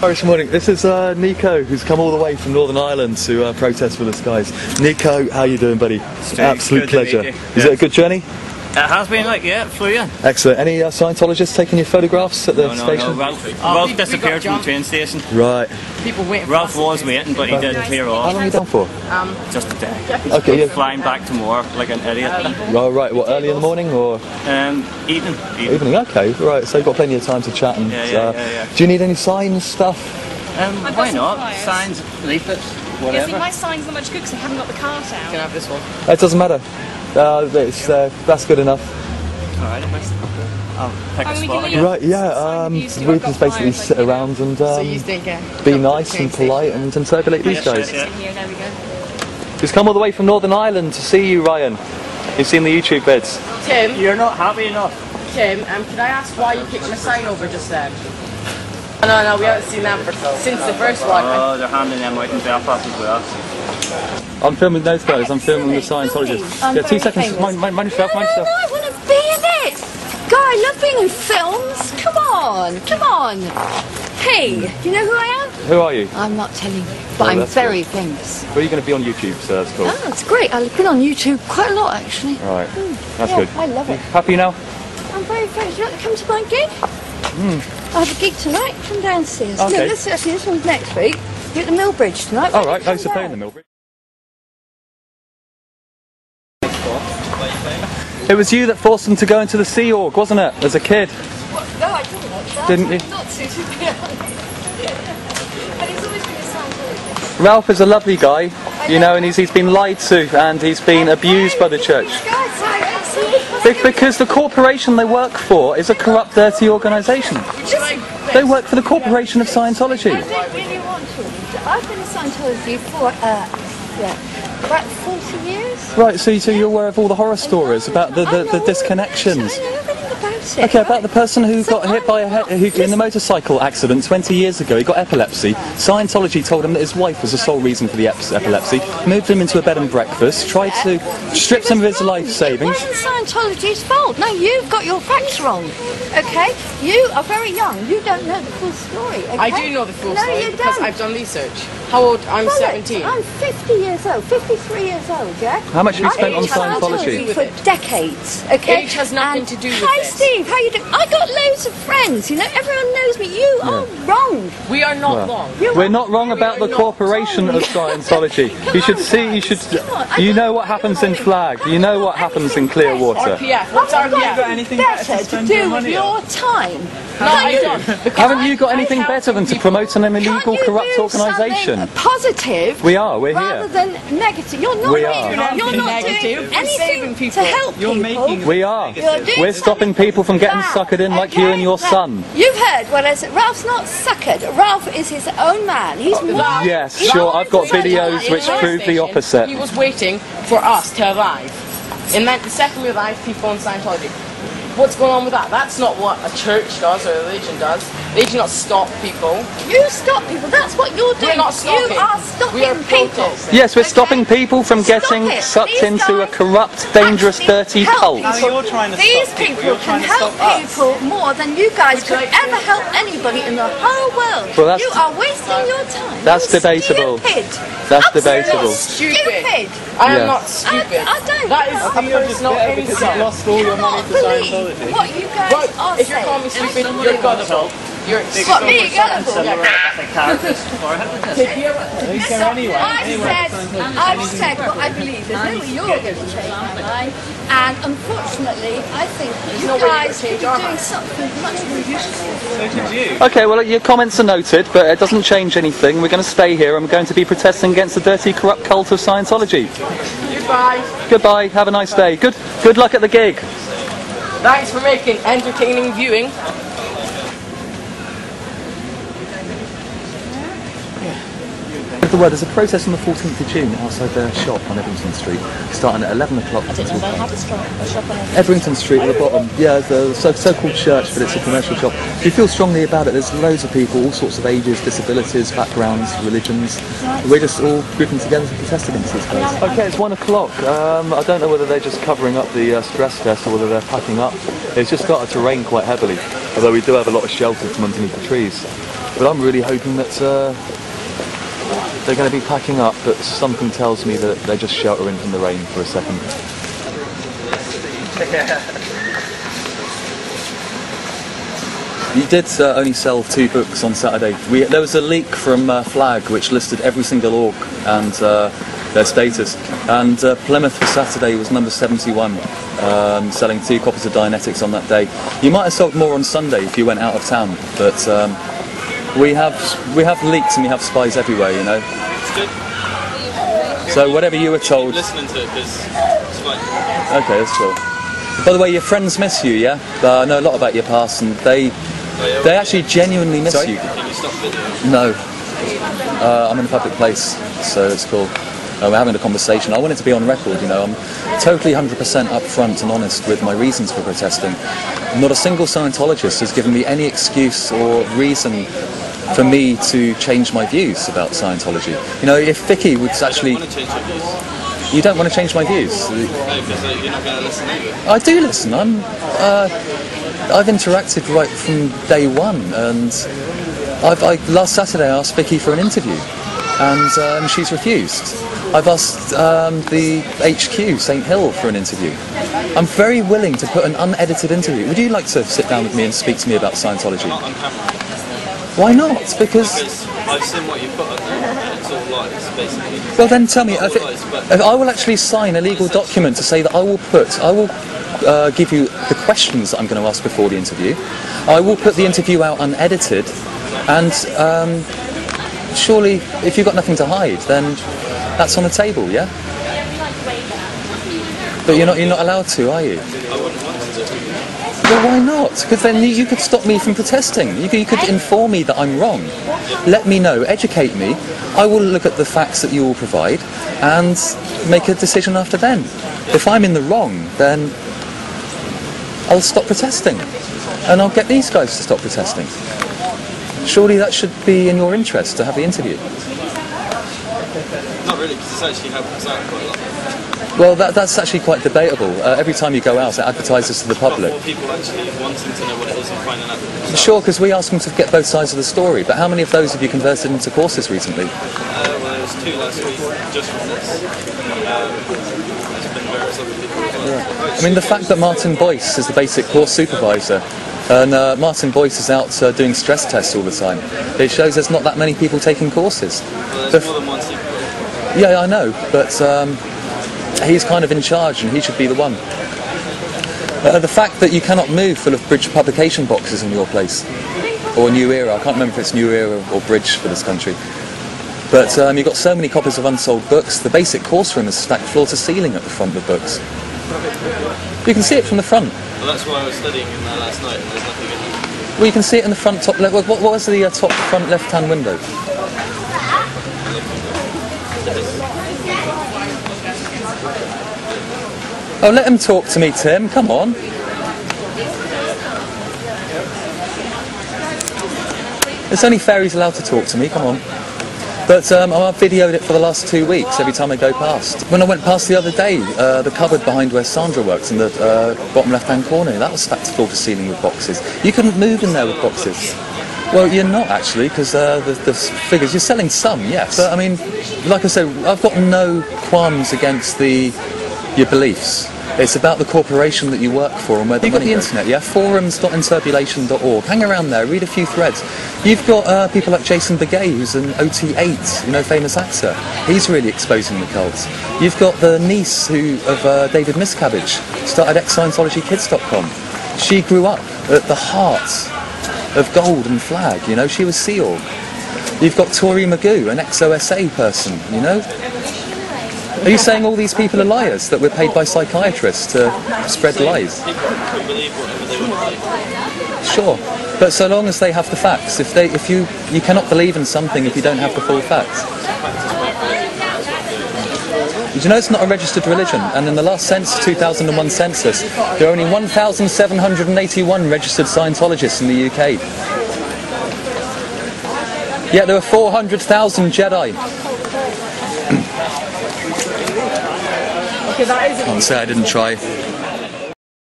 Irish morning. This is Nico, who's come all the way from Northern Ireland to protest with us, guys. Nico, how you doing, buddy? Absolute pleasure. Is it a good journey? It has been, like, yeah, flew in. Excellent. Any Scientologists taking your photographs at the station? No. Ralph disappeared from the train station. Right. People waiting. Ralph was waiting, but he did clear off. How long are you down for? Just a day. Okay, yeah. Flying back tomorrow like an idiot. Right, what, early in the morning or? Evening. Evening, okay, right, so you've got plenty of time to chat and... Yeah. Do you need any signs, stuff? Why not? Signs, leaflets, whatever. Yeah, see, my sign's not much good because I haven't got the cart out. You can have this one. It doesn't matter. That's good enough. Alright, I'll pick a spot. Right, yeah, we just basically sit around and be nice and polite and enturbulate these guys. Here, there we go. He's come all the way from Northern Ireland to see you, Ryan. You've seen the YouTube vids. Tim, You're not happy enough. Tim, can I ask why you kicked my sign over just then? No, we haven't seen that since the first one. Oh, they're handing them out in Belfast as well. I'm filming those guys, I'm filming the Scientologists. Yeah, 2 seconds, mind yourself, mind yourself. No, I want to be in it! God, I love being in films. Come on. Hey, do you know who I am? Who are you? I'm not telling you, but I'm very famous. Well, you're going to be on YouTube, so that's cool. Oh, that's great. I've been on YouTube quite a lot, actually. Right, that's yeah, good. I love it. Happy now? I'm very famous. Would you like to come to my gig? I have a gig tonight. Come downstairs. Okay. No, this one's next week. You're at the Millbridge tonight. All right, thanks for paying the Millbridge. It was you that forced them to go into the Sea Org, wasn't it, as a kid? No, I didn't. Didn't you? Not to be honest. And he's always been a Scientologist. Ralph is a lovely guy, you know, and he's been lied to and he's been abused by the church. Because the corporation they work for is a corrupt, dirty organisation. They work for the corporation of Scientology. I don't really want to. I've been in Scientology for about 40 years. Right, so you're aware of all the horror stories about the disconnections. I know everything about it. Okay, about the person who got hit by in the motorcycle accident 20 years ago. He got epilepsy. Scientology told him that his wife was the sole reason for the epilepsy. Moved him into a bed and breakfast. Tried to strip some of his life savings. It wasn't Scientology's fault. No, you've got your facts wrong. Okay, you are very young. You don't know the full story. Okay? I do know the full story you because don't. I've done research. How old? I'm 17. I'm 50 years old, 53 years old, yeah? How much have you spent on I've been Scientology? for decades, okay? Age has nothing to do with Hi this. Steve, how you doing? I got loads of friends, you know, everyone knows me. You are wrong. We are not wrong. We're not wrong about the corporation of Scientology. You know what happens in Flag. You know what happens in Clearwater. RPF. What's RPF? Anything better to do with your time. No, I don't. Haven't you got anything better than to promote an illegal, corrupt organisation? Positive. We are. We're rather here. than negative. You're not. We are. You're not negative. doing We're saving anything people. to help people. We are. You're doing We're stopping people from getting suckered in like you and your son. You've heard what I said. Ralph's not suckered. Ralph is his own man. He's more. Yes, sure. I've got videos which prove the opposite. He was waiting for us to arrive. It meant the second we arrived, people in Scientology. What's going on with that? That's not what a church does or a religion does. They do not stop people. You stop people. That's what you're doing. We're not stopping. You are stopping We are people. protesting. Yes, we're stopping people from getting it. sucked These into a guys corrupt, dangerous, actually dirty help cult. people. You're trying to These stop people. people You're can trying to help stop us. people more than you guys could ever help anybody in the whole world. Well, that's- you are wasting your time. That's You're debatable. Stupid. That's Absolutely debatable. Stupid. I am Yeah. not stupid. I don't. That is a personal insult. lost all your money cannot to believe Scientology. what you guys Right, are if you're saying. calling me stupid, you're gullible. You're What, me, gullible? I've said what I believe. There's no way you're going to change my mind. And unfortunately, I think you guys could be doing something much more useful. Okay, well, your comments are noted, but it doesn't change anything. We're going to stay here and we're going to be protesting against the dirty, corrupt cult of Scientology. Goodbye. Goodbye. Have a nice day. Good luck at the gig. Thanks for making entertaining viewing. The word, there's a protest on the 14th of June outside their shop on Everington Street, starting at 11 o'clock. I didn't know they had a shop on Everington Street at the bottom. Yeah, it's a so-called church, but it's a commercial shop. If you feel strongly about it, there's loads of people, all sorts of ages, disabilities, backgrounds, religions. We're just all grouping together to protest against these guys. Okay, it's 1 o'clock. I don't know whether they're just covering up the stress test or whether they're packing up. It's just started to rain quite heavily, although we do have a lot of shelter from underneath the trees. But I'm really hoping that they're going to be packing up, but something tells me that they're just sheltering from the rain for a second. You did only sell 2 books on Saturday. There was a leak from Flag which listed every single org and their status. And Plymouth for Saturday was number 71, selling 2 copies of Dianetics on that day. You might have sold more on Sunday if you went out of town, but we have leaks and we have spies everywhere, you know. It's good. So whatever you were told. Keep listening to it because it's fine. Okay, that's cool. By the way, your friends miss you, yeah? I know a lot about your past, and they actually genuinely miss you. Can you stop videoing? No. I'm in a public place, so it's cool. We're having a conversation. I want it to be on record, you know. I'm totally 100% upfront and honest with my reasons for protesting. Not a single Scientologist has given me any excuse or reason for me to change my views about Scientology. You know, if Vicky would actually... I don't want to change your views. You don't want to change my views? No, because you're not going to listen either. I do listen. I've interacted right from day one, and last Saturday I asked Vicky for an interview, and she's refused. I've asked the HQ, St Hill, for an interview. I'm very willing to put an unedited interview. Would you like to sit down with me and speak to me about Scientology? Not on camera. Why not? Because I've seen what you put on there, and it's all lies, basically. well, then tell me. If I will actually sign a legal document to say that I will give you the questions that I'm going to ask before the interview. I will put the interview out unedited, and surely, if you've got nothing to hide, then that's on the table, yeah? But you're not allowed to, are you? I wouldn't want to. Well, why not? Because then you could stop me from protesting. You could inform me that I'm wrong. Let me know, educate me. I will look at the facts that you will provide and make a decision after then. If I'm in the wrong, then I'll stop protesting. And I'll get these guys to stop protesting. Surely that should be in your interest to have the interview. Not really, because it's actually helped us out quite a lot. Well, that's actually quite debatable. Every time you go out, it advertises to the public. More people actually wanting to know what it is and finding out for themselves. Sure, because we ask them to get both sides of the story. But how many of those have you converted into courses recently? Well, there was 2 last week, just from this. There's been various other people as well. Yeah. I mean, the fact that Martin Boyce is the basic course supervisor, and Martin Boyce is out doing stress tests all the time, it shows there's not that many people taking courses. Well, there's more than one secret. Yeah, I know, but he's kind of in charge and he should be the one. The fact that you cannot move full of Bridge publication boxes in your place, or New Era, I can't remember if it's New Era or Bridge for this country, but you've got so many copies of unsold books. The basic course room is stacked floor to ceiling at the front with books. You can see it from the front. Well, that's why I was studying in there last night and there's nothing in there. Well, you can see it in the front top left. What was the top front left-hand window? Oh, let him talk to me, Tim. Come on. It's only fair he's allowed to talk to me. Come on. But I've videoed it for the last 2 weeks, every time I go past. When I went past the other day, the cupboard behind where Sandra works in the bottom left-hand corner, that was stacked floor to ceiling with boxes. You couldn't move in there with boxes. Well, you're not actually, because the figures, you're selling some, yes. But I mean, like I said, I've got no qualms against your beliefs. It's about the corporation that you work for and where the money goes. You've got the internet, yeah? Forums.enturbulation.org. Hang around there, read a few threads. You've got people like Jason Begay, who's an OT8, you know, famous actor. He's really exposing the cult. You've got the niece of David Miscavige, started ex-ScientologyKids.com. She grew up at the heart of Gold and Flag, you know, she was Sea Org. You've got Tori Magoo, an ex-OSA person, you know? Are you saying all these people are liars, that we're paid by psychiatrists to spread lies? People can believe whatever they want to believe. Sure, but so long as they have the facts. If you cannot believe in something if you don't have the full facts. Did you know it's not a registered religion? And in the last 2001 census, there are only 1,781 registered Scientologists in the UK. Yet there were 400,000 Jedi. Can't say I didn't try.